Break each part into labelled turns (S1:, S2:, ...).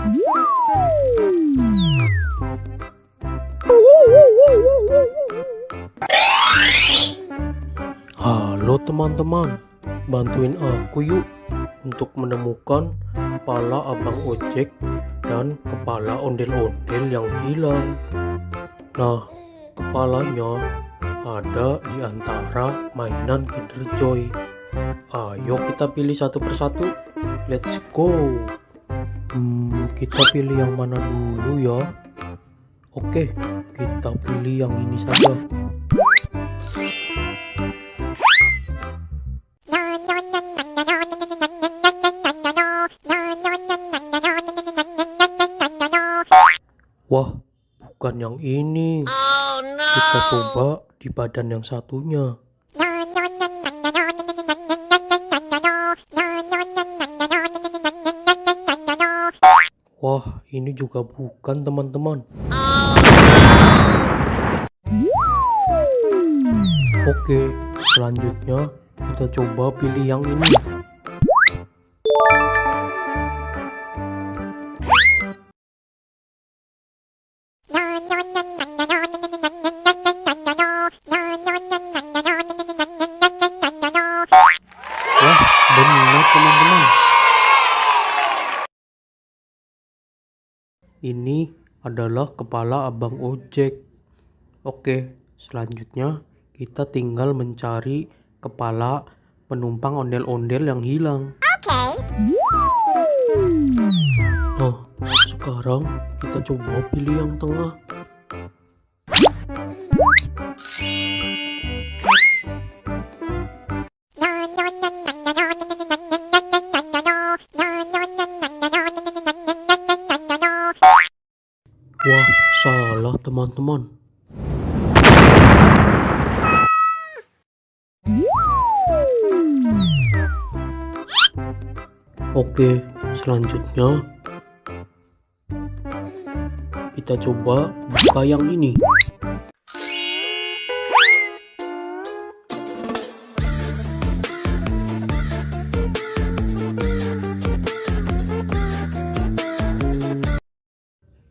S1: Halo teman-teman, bantuin aku yuk untuk menemukan kepala abang ojek dan kepala ondel-ondel yang hilang. Nah, kepalanya ada di antara mainan Kinder Joy. Ayo kita pilih satu persatu. Let's go. Kita pilih yang mana dulu ya? Oke, kita pilih yang ini saja. Wah, bukan yang ini.
S2: Oh, no.
S1: Kita coba di badan yang satunya. Wah, ini juga bukan teman-teman. Oke, selanjutnya kita coba pilih yang ini. Wah, benar teman-teman. Ini adalah kepala abang ojek. Oke, selanjutnya kita tinggal mencari kepala penumpang ondel-ondel yang hilang. Nah, sekarang kita coba pilih yang tengah. Wah, salah teman-teman. Oke, selanjutnya kita coba buka yang ini.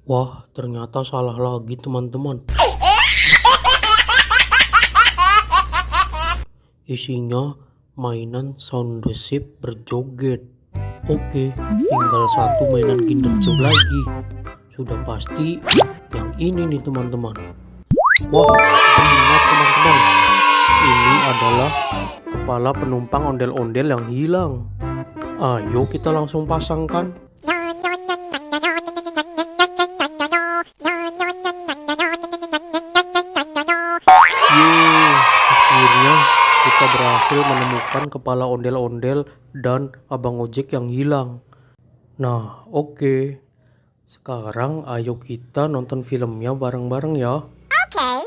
S1: Wah, ternyata salah lagi teman-teman. Isinya mainan sound receive berjoget. Oke, tinggal satu mainan Kinder Joy lagi. Sudah pasti yang ini nih teman-teman. Wah, benar teman-teman. Ini adalah kepala penumpang ondel-ondel yang hilang. Ayo kita langsung pasangkan. Yeay, akhirnya kita berhasil menemukan kepala ondel-ondel dan abang ojek yang hilang. Nah, oke. Sekarang ayo kita nonton filmnya bareng-bareng ya.
S2: Okay.